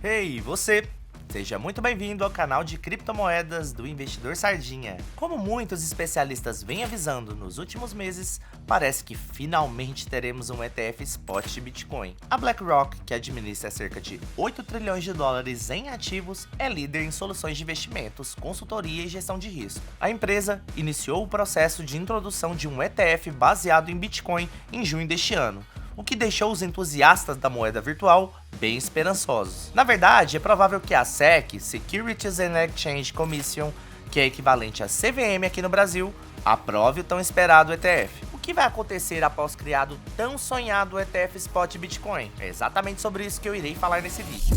Hey, você! Seja muito bem-vindo ao canal de criptomoedas do Investidor Sardinha. Como muitos especialistas vêm avisando nos últimos meses, parece que finalmente teremos um ETF Spot de Bitcoin. A BlackRock, que administra cerca de 8 trilhões de dólares em ativos, é líder em soluções de investimentos, consultoria e gestão de risco. A empresa iniciou o processo de introdução de um ETF baseado em Bitcoin em junho deste ano, o que deixou os entusiastas da moeda virtual bem esperançosos. Na verdade, é provável que a SEC, Securities and Exchange Commission, que é equivalente à CVM aqui no Brasil, aprove o tão esperado ETF. O que vai acontecer após criar o tão sonhado ETF Spot Bitcoin? É exatamente sobre isso que eu irei falar nesse vídeo.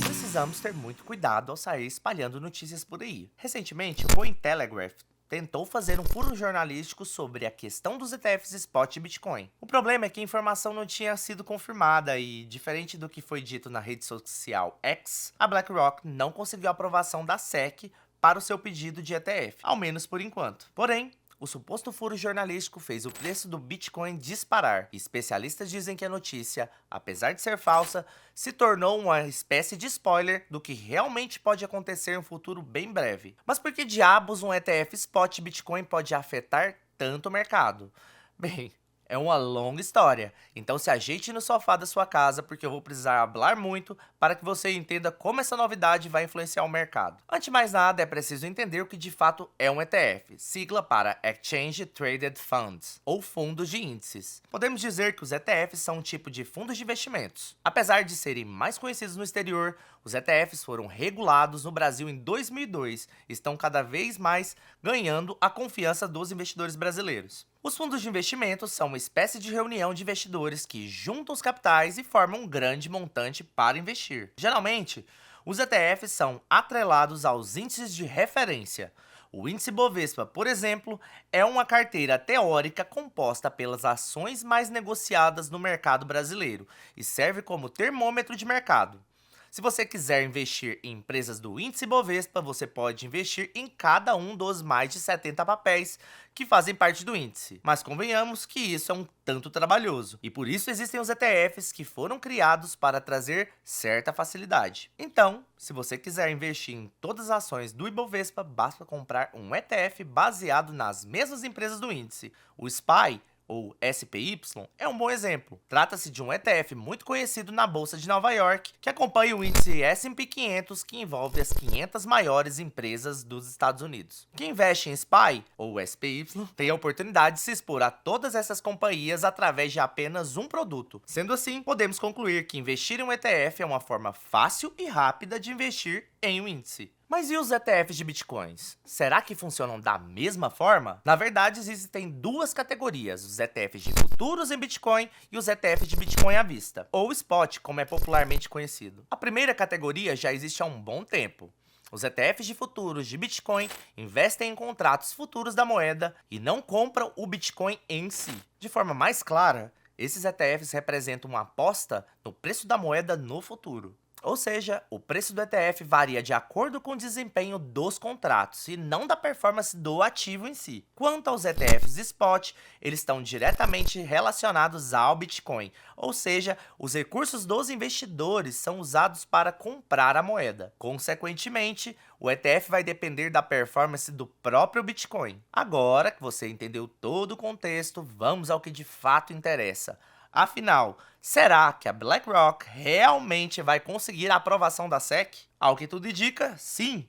Precisamos ter muito cuidado ao sair espalhando notícias por aí. Recentemente, o Cointelegraph tentou fazer um furo jornalístico sobre a questão dos ETFs Spot Bitcoin. O problema é que a informação não tinha sido confirmada e, diferente do que foi dito na rede social X, a BlackRock não conseguiu a aprovação da SEC para o seu pedido de ETF, ao menos por enquanto. Porém, o suposto furo jornalístico fez o preço do Bitcoin disparar. Especialistas dizem que a notícia, apesar de ser falsa, se tornou uma espécie de spoiler do que realmente pode acontecer em um futuro bem breve. Mas por que diabos um ETF Spot Bitcoin pode afetar tanto o mercado? Bem, é uma longa história, então se ajeite no sofá da sua casa porque eu vou precisar falar muito para que você entenda como essa novidade vai influenciar o mercado. Antes de mais nada, é preciso entender o que de fato é um ETF, sigla para Exchange Traded Funds, ou fundos de índices. Podemos dizer que os ETFs são um tipo de fundos de investimentos. Apesar de serem mais conhecidos no exterior, os ETFs foram regulados no Brasil em 2002 e estão cada vez mais ganhando a confiança dos investidores brasileiros. Os fundos de investimento são uma espécie de reunião de investidores que juntam os capitais e formam um grande montante para investir. Geralmente, os ETFs são atrelados aos índices de referência. O índice Bovespa, por exemplo, é uma carteira teórica composta pelas ações mais negociadas no mercado brasileiro e serve como termômetro de mercado. Se você quiser investir em empresas do índice Bovespa, você pode investir em cada um dos mais de 70 papéis que fazem parte do índice. Mas convenhamos que isso é um tanto trabalhoso, e por isso existem os ETFs que foram criados para trazer certa facilidade. Então, se você quiser investir em todas as ações do Ibovespa, basta comprar um ETF baseado nas mesmas empresas do índice. O SPY, ou SPY, é um bom exemplo. Trata-se de um ETF muito conhecido na Bolsa de Nova York, que acompanha o índice S&P 500, que envolve as 500 maiores empresas dos Estados Unidos. Quem investe em SPY, ou SPY, tem a oportunidade de se expor a todas essas companhias através de apenas um produto. Sendo assim, podemos concluir que investir em um ETF é uma forma fácil e rápida de investir em um índice. Mas e os ETFs de Bitcoins? Será que funcionam da mesma forma? Na verdade, existem duas categorias, os ETFs de futuros em Bitcoin e os ETFs de Bitcoin à vista, ou Spot, como é popularmente conhecido. A primeira categoria já existe há um bom tempo. Os ETFs de futuros de Bitcoin investem em contratos futuros da moeda e não compram o Bitcoin em si. De forma mais clara, esses ETFs representam uma aposta no preço da moeda no futuro. Ou seja, o preço do ETF varia de acordo com o desempenho dos contratos e não da performance do ativo em si. Quanto aos ETFs Spot, eles estão diretamente relacionados ao Bitcoin, ou seja, os recursos dos investidores são usados para comprar a moeda. Consequentemente, o ETF vai depender da performance do próprio Bitcoin. Agora que você entendeu todo o contexto, vamos ao que de fato interessa. Afinal, será que a BlackRock realmente vai conseguir a aprovação da SEC? Ao que tudo indica, sim!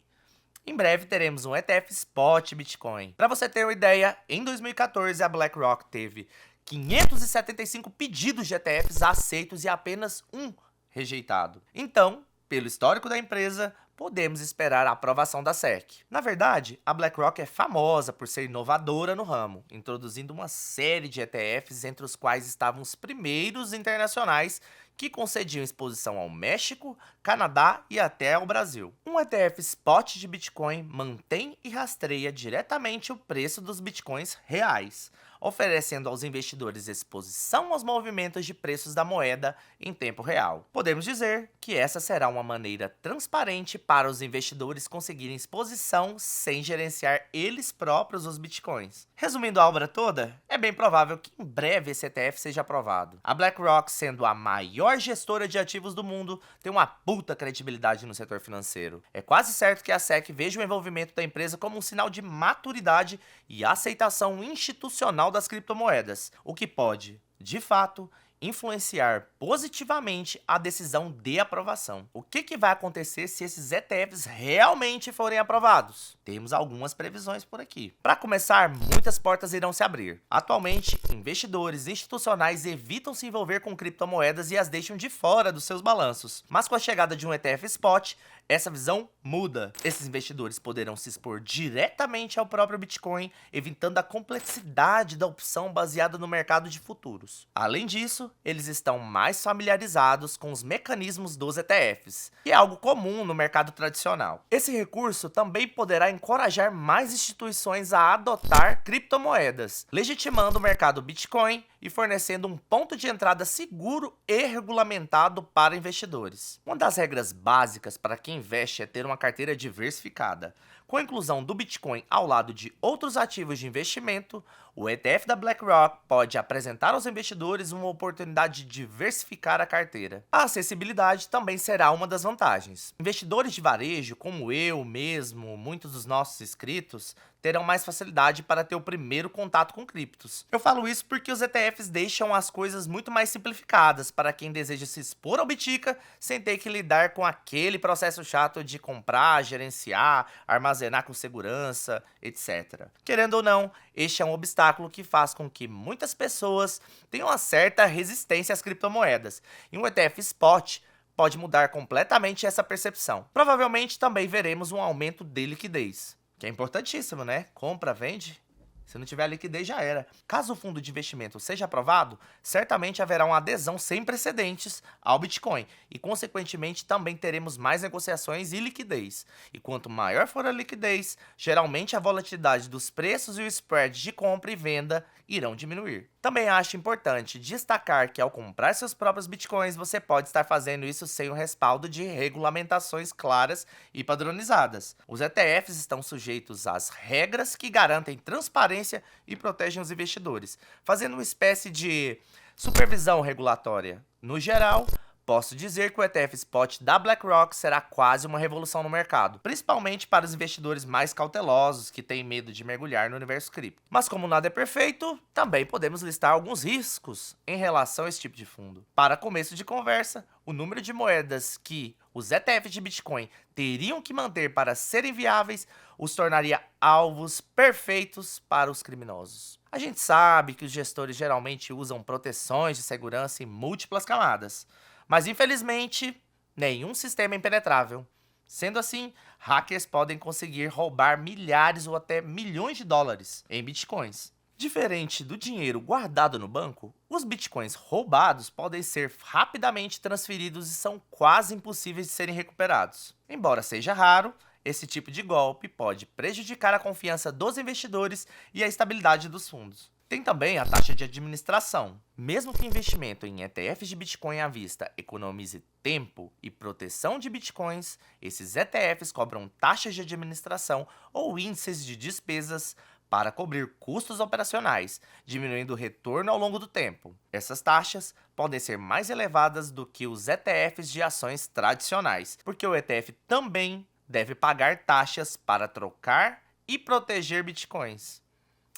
Em breve teremos um ETF Spot Bitcoin. Para você ter uma ideia, em 2014 a BlackRock teve 575 pedidos de ETFs aceitos e apenas um rejeitado. Então, pelo histórico da empresa, podemos esperar a aprovação da SEC. Na verdade, a BlackRock é famosa por ser inovadora no ramo, introduzindo uma série de ETFs, entre os quais estavam os primeiros internacionais que concediam exposição ao México, Canadá e até ao Brasil. Um ETF Spot de Bitcoin mantém e rastreia diretamente o preço dos Bitcoins reais. oferecendo aos investidores exposição aos movimentos de preços da moeda em tempo real. Podemos dizer que essa será uma maneira transparente para os investidores conseguirem exposição sem gerenciar eles próprios os bitcoins. Resumindo a obra toda, é bem provável que em breve esse ETF seja aprovado. A BlackRock, sendo a maior gestora de ativos do mundo, tem uma puta credibilidade no setor financeiro. É quase certo que a SEC veja o envolvimento da empresa como um sinal de maturidade e aceitação institucional das criptomoedas, o que pode, de fato, influenciar positivamente a decisão de aprovação. O que vai acontecer se esses ETFs realmente forem aprovados? Temos algumas previsões por aqui. Para começar, muitas portas irão se abrir. Atualmente, investidores institucionais evitam se envolver com criptomoedas e as deixam de fora dos seus balanços. Mas com a chegada de um ETF Spot, essa visão muda. Esses investidores poderão se expor diretamente ao próprio Bitcoin, evitando a complexidade da opção baseada no mercado de futuros. Além disso, eles estão mais familiarizados com os mecanismos dos ETFs, que é algo comum no mercado tradicional. Esse recurso também poderá encorajar mais instituições a adotar criptomoedas, legitimando o mercado Bitcoin e fornecendo um ponto de entrada seguro e regulamentado para investidores. Uma das regras básicas para quem investe é ter uma carteira diversificada. Com a inclusão do Bitcoin ao lado de outros ativos de investimento, o ETF da BlackRock pode apresentar aos investidores uma oportunidade de diversificar a carteira. A acessibilidade também será uma das vantagens. Investidores de varejo, como eu mesmo, muitos dos nossos inscritos, terão mais facilidade para ter o primeiro contato com criptos. Eu falo isso porque os ETFs deixam as coisas muito mais simplificadas para quem deseja se expor ao Bitica sem ter que lidar com aquele processo chato de comprar, gerenciar, armazenar com segurança, etc. Querendo ou não, este é um obstáculo que faz com que muitas pessoas tenham uma certa resistência às criptomoedas, e um ETF Spot pode mudar completamente essa percepção. Provavelmente também veremos um aumento de liquidez, que é importantíssimo, né? Compra, vende. Se não tiver liquidez, já era. Caso o fundo de investimento seja aprovado, certamente haverá uma adesão sem precedentes ao Bitcoin e, consequentemente, também teremos mais negociações e liquidez. E quanto maior for a liquidez, geralmente a volatilidade dos preços e o spread de compra e venda irão diminuir. Também acho importante destacar que ao comprar seus próprios Bitcoins, você pode estar fazendo isso sem o respaldo de regulamentações claras e padronizadas. Os ETFs estão sujeitos às regras que garantem transparência e protegem os investidores, fazendo uma espécie de supervisão regulatória. No geral, posso dizer que o ETF Spot da BlackRock será quase uma revolução no mercado, principalmente para os investidores mais cautelosos que têm medo de mergulhar no universo cripto. Mas como nada é perfeito, também podemos listar alguns riscos em relação a esse tipo de fundo. Para começo de conversa, o número de moedas que os ETFs de Bitcoin teriam que manter para serem viáveis os tornaria alvos perfeitos para os criminosos. A gente sabe que os gestores geralmente usam proteções de segurança em múltiplas camadas, mas infelizmente nenhum sistema é impenetrável. Sendo assim, hackers podem conseguir roubar milhares ou até milhões de dólares em bitcoins. Diferente do dinheiro guardado no banco, os bitcoins roubados podem ser rapidamente transferidos e são quase impossíveis de serem recuperados. Embora seja raro, esse tipo de golpe pode prejudicar a confiança dos investidores e a estabilidade dos fundos. Tem também a taxa de administração. Mesmo que o investimento em ETFs de Bitcoin à vista economize tempo e proteção de Bitcoins, esses ETFs cobram taxas de administração ou índices de despesas para cobrir custos operacionais, diminuindo o retorno ao longo do tempo. Essas taxas podem ser mais elevadas do que os ETFs de ações tradicionais, porque o ETF também deve pagar taxas para trocar e proteger Bitcoins.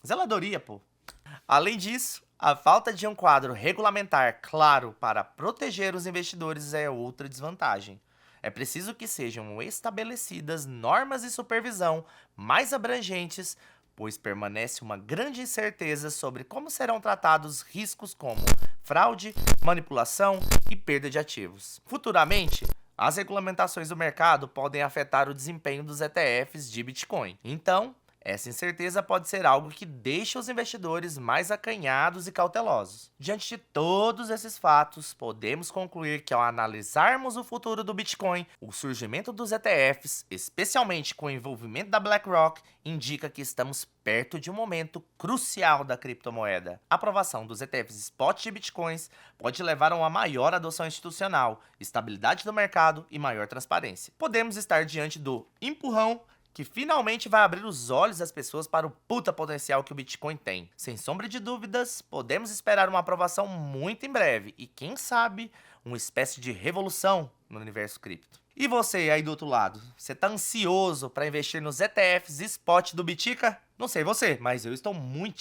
Zeladoria, pô. Além disso, a falta de um quadro regulamentar claro para proteger os investidores é outra desvantagem. É preciso que sejam estabelecidas normas de supervisão mais abrangentes, pois permanece uma grande incerteza sobre como serão tratados riscos como fraude, manipulação e perda de ativos. Futuramente, as regulamentações do mercado podem afetar o desempenho dos ETFs de Bitcoin. Então, Essa incerteza pode ser algo que deixa os investidores mais acanhados e cautelosos. Diante de todos esses fatos, podemos concluir que ao analisarmos o futuro do Bitcoin, o surgimento dos ETFs, especialmente com o envolvimento da BlackRock, indica que estamos perto de um momento crucial da criptomoeda. A aprovação dos ETFs spot de Bitcoins pode levar a uma maior adoção institucional, estabilidade do mercado e maior transparência. Podemos estar diante do empurrão que finalmente vai abrir os olhos das pessoas para o puta potencial que o Bitcoin tem. Sem sombra de dúvidas, podemos esperar uma aprovação muito em breve e, quem sabe, uma espécie de revolução no universo cripto. E você aí do outro lado, você tá ansioso para investir nos ETFs spot do Bitica? Não sei você, mas eu estou muito